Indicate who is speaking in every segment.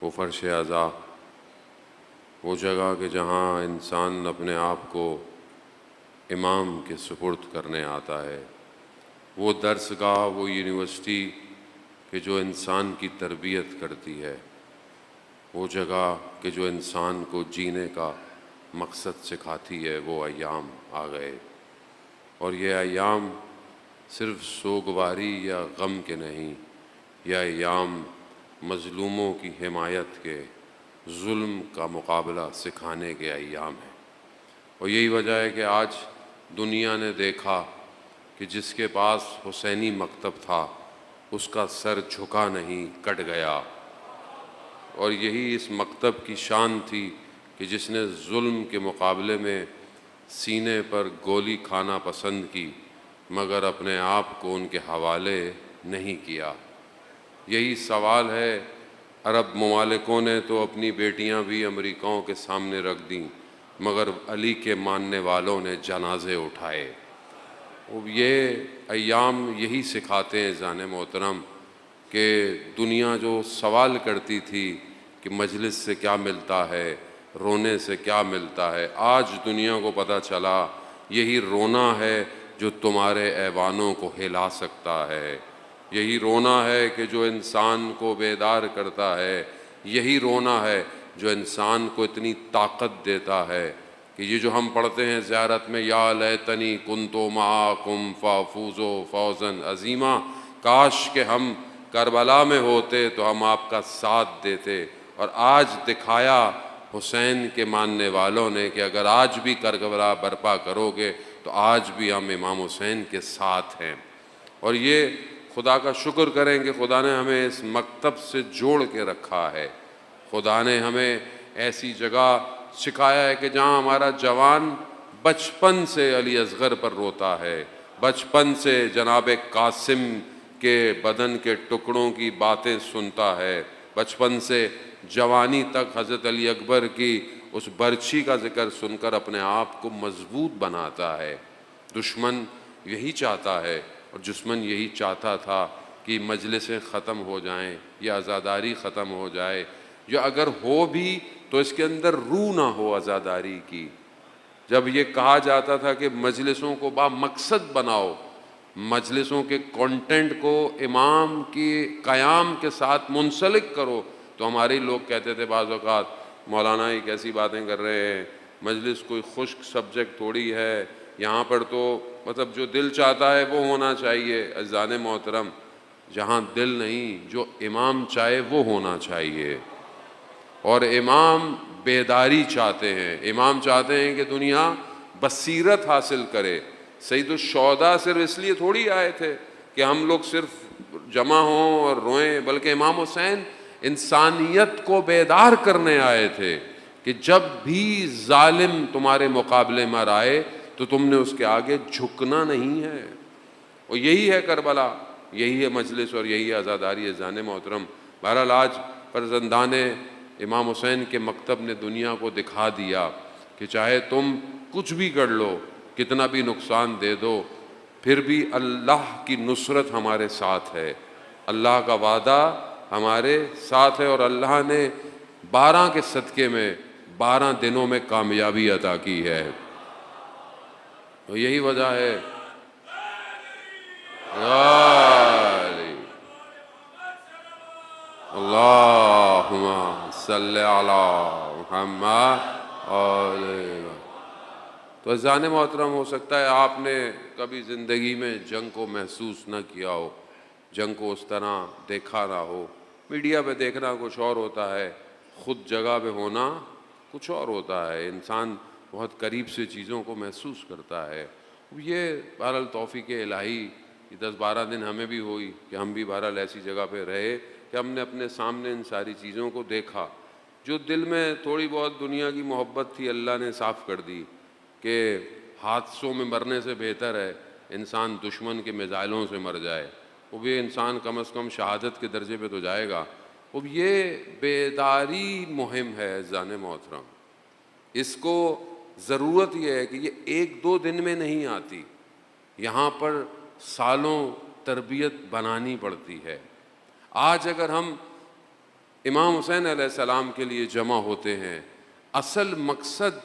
Speaker 1: وہ فرش عزا، وہ جگہ کہ جہاں انسان اپنے آپ کو امام کے سپرد کرنے آتا ہے، وہ درس گاہ، وہ یونیورسٹی کہ جو انسان کی تربیت کرتی ہے، وہ جگہ کہ جو انسان کو جینے کا مقصد سکھاتی ہے، وہ ایام آ گئے۔ اور یہ ایام صرف سوگواری یا غم کے نہیں، یہ ایام مظلوموں کی حمایت کے، ظلم کا مقابلہ سکھانے کے ایام ہیں۔ اور یہی وجہ ہے کہ آج دنیا نے دیکھا کہ جس کے پاس حسینی مکتب تھا اس کا سر جھکا نہیں، کٹ گیا۔ اور یہی اس مکتب کی شان تھی کہ جس نے ظلم کے مقابلے میں سینے پر گولی کھانا پسند کی مگر اپنے آپ کو ان کے حوالے نہیں کیا۔ یہی سوال ہے، عرب ممالکوں نے تو اپنی بیٹیاں بھی امریکاؤں کے سامنے رکھ دیں مگر علی کے ماننے والوں نے جنازے اٹھائے۔ یہ ایام یہی سکھاتے ہیں جان محترم کہ دنیا جو سوال کرتی تھی کہ مجلس سے کیا ملتا ہے، رونے سے کیا ملتا ہے، آج دنیا کو پتہ چلا یہی رونا ہے جو تمہارے ایوانوں کو ہلا سکتا ہے، یہی رونا ہے کہ جو انسان کو بیدار کرتا ہے، یہی رونا ہے جو انسان کو اتنی طاقت دیتا ہے کہ یہ جو ہم پڑھتے ہیں زیارت میں، یا لیتنی کنتو معاکم فافوز فوزا عظیما، کاش کہ ہم کربلا میں ہوتے تو ہم آپ کا ساتھ دیتے۔ اور آج دکھایا حسین کے ماننے والوں نے کہ اگر آج بھی کربلا برپا کرو گے تو آج بھی ہم امام حسین کے ساتھ ہیں۔ اور یہ خدا کا شکر کریں کہ خدا نے ہمیں اس مکتب سے جوڑ کے رکھا ہے، خدا نے ہمیں ایسی جگہ سکھایا ہے کہ جہاں ہمارا جوان بچپن سے علی اصغر پر روتا ہے، بچپن سے جناب قاسم کے بدن کے ٹکڑوں کی باتیں سنتا ہے، بچپن سے جوانی تک حضرت علی اکبر کی اس برچھی کا ذکر سن کر اپنے آپ کو مضبوط بناتا ہے۔ دشمن یہی چاہتا ہے، اور دشمن یہی چاہتا تھا کہ مجلسیں ختم ہو جائیں یا عزاداری ختم ہو جائے، یا اگر ہو بھی تو اس کے اندر روح نہ ہو عزاداری کی۔ جب یہ کہا جاتا تھا کہ مجلسوں کو با مقصد بناؤ، مجلسوں کے کانٹینٹ کو امام کی قیام کے ساتھ منسلک کرو، تو ہمارے لوگ کہتے تھے بعض اوقات، مولانا یہ کیسی باتیں کر رہے ہیں، مجلس کوئی خشک سبجیکٹ تھوڑی ہے، یہاں پر تو مطلب جو دل چاہتا ہے وہ ہونا چاہیے۔ عزیزان محترم، جہاں دل نہیں، جو امام چاہے وہ ہونا چاہیے۔ اور امام بیداری چاہتے ہیں، امام چاہتے ہیں کہ دنیا بصیرت حاصل کرے۔ سید الشہداء صرف اس لیے تھوڑی آئے تھے کہ ہم لوگ صرف جمع ہوں اور روئیں، بلکہ امام حسین انسانیت کو بیدار کرنے آئے تھے کہ جب بھی ظالم تمہارے مقابلے میں آئے تو تم نے اس کے آگے جھکنا نہیں ہے۔ اور یہی ہے کربلا، یہی ہے مجلس، اور یہی ہے عزاداری۔ عزیزان محترم، بہرحال آج فرزندان امام حسین کے مکتب نے دنیا کو دکھا دیا کہ چاہے تم کچھ بھی کر لو، کتنا بھی نقصان دے دو، پھر بھی اللہ کی نصرت ہمارے ساتھ ہے، اللہ کا وعدہ ہمارے ساتھ ہے، اور اللہ نے 12 کے صدقے میں 12 دنوں میں کامیابی عطا کی ہے۔ تو یہی وجہ ہے اللہم صلی علی محمد۔ تو عزیزان محترم، ہو سکتا ہے آپ نے کبھی زندگی میں جنگ کو محسوس نہ کیا ہو، جنگ کو اس طرح دیکھا نہ ہو، میڈیا پہ دیکھنا کچھ اور ہوتا ہے، خود جگہ پہ ہونا کچھ اور ہوتا ہے، انسان بہت قریب سے چیزوں کو محسوس کرتا ہے۔ یہ بہرحال توفیق الہی، یہ 10-12 دن ہمیں بھی ہوئی کہ ہم بھی بہرحال ایسی جگہ پہ رہے کہ ہم نے اپنے سامنے ان ساری چیزوں کو دیکھا۔ جو دل میں تھوڑی بہت دنیا کی محبت تھی، اللہ نے صاف کر دی کہ حادثوں میں مرنے سے بہتر ہے انسان دشمن کے میزائلوں سے مر جائے، وہ بھی انسان کم از کم شہادت کے درجے پہ تو جائے گا۔ اب یہ بیداری مہم ہے عزیزان محترم، اس کو ضرورت یہ ہے کہ یہ 1-2 دن میں نہیں آتی، یہاں پر سالوں تربیت بنانی پڑتی ہے۔ آج اگر ہم امام حسین علیہ السلام کے لیے جمع ہوتے ہیں، اصل مقصد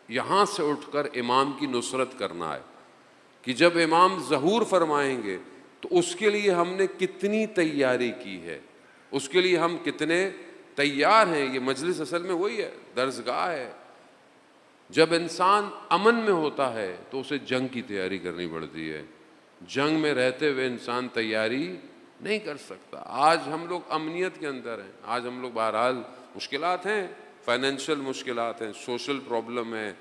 Speaker 1: یہاں سے اٹھ کر امام کی نصرت کرنا ہے کہ جب امام ظہور فرمائیں گے تو اس کے لیے ہم نے کتنی تیاری کی ہے، اس کے لیے ہم کتنے تیار ہیں۔ یہ مجلس اصل میں وہی ہے، درسگاہ ہے۔ جب انسان امن میں ہوتا ہے تو اسے جنگ کی تیاری کرنی پڑتی ہے، جنگ میں رہتے ہوئے انسان تیاری نہیں کر سکتا۔ آج ہم لوگ امنیت کے اندر ہیں، آج ہم لوگ بہرحال مشکلات ہیں، فائنینشیل مشکلات ہیں، سوشل پرابلم ہے،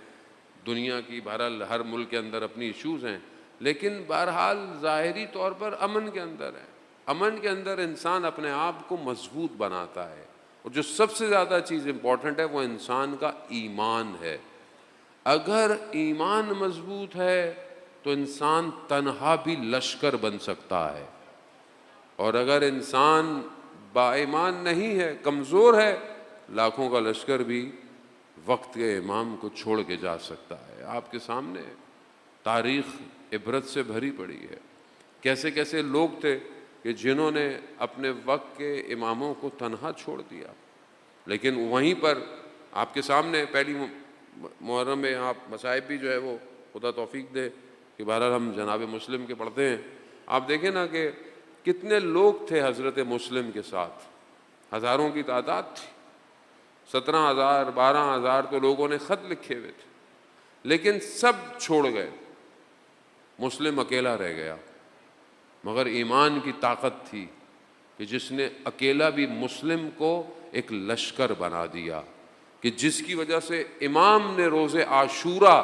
Speaker 1: دنیا کی بہرحال ہر ملک کے اندر اپنی ایشوز ہیں، لیکن بہرحال ظاہری طور پر امن کے اندر ہے۔ امن کے اندر انسان اپنے آپ کو مضبوط بناتا ہے، اور جو سب سے زیادہ چیز امپورٹنٹ ہے وہ انسان کا ایمان ہے۔ اگر ایمان مضبوط ہے تو انسان تنہا بھی لشکر بن سکتا ہے، اور اگر انسان با ایمان نہیں ہے، کمزور ہے، لاکھوں کا لشکر بھی وقت کے امام کو چھوڑ کے جا سکتا ہے۔ آپ کے سامنے تاریخ عبرت سے بھری پڑی ہے، کیسے کیسے لوگ تھے کہ جنہوں نے اپنے وقت کے اماموں کو تنہا چھوڑ دیا، لیکن وہیں پر آپ کے سامنے پہلی محرم میں آپ مصائب بھی جو ہے وہ خدا توفیق دے کہ بہرحال ہم جناب مسلم کے پڑھتے ہیں۔ آپ دیکھیں نا کہ کتنے لوگ تھے حضرت مسلم کے ساتھ، ہزاروں کی تعداد تھی، 17,000 12,000 تو لوگوں نے خط لکھے ہوئے تھے، لیکن سب چھوڑ گئے، مسلم اکیلا رہ گیا۔ مگر ایمان کی طاقت تھی کہ جس نے اکیلا بھی مسلم کو ایک لشکر بنا دیا، کہ جس کی وجہ سے امام نے روز عاشورہ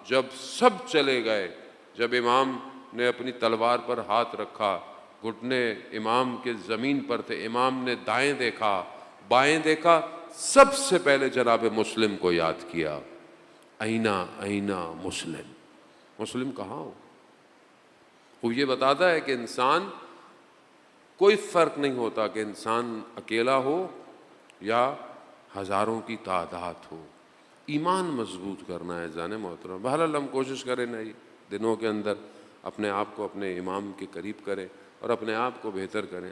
Speaker 1: جب سب چلے گئے، جب امام نے اپنی تلوار پر ہاتھ رکھا، گھٹنے امام کے زمین پر تھے، امام نے دائیں دیکھا بائیں دیکھا، سب سے پہلے جناب مسلم کو یاد کیا، اینا اینا مسلم، مسلم کہاں ہو؟ وہ یہ بتاتا ہے کہ انسان کوئی فرق نہیں ہوتا کہ انسان اکیلا ہو یا ہزاروں کی تعداد ہو، ایمان مضبوط کرنا ہے جان محترم۔ بہرحال ہم کوشش کریں نہیں دنوں کے اندر اپنے آپ کو اپنے امام کے قریب کریں اور اپنے آپ کو بہتر کریں۔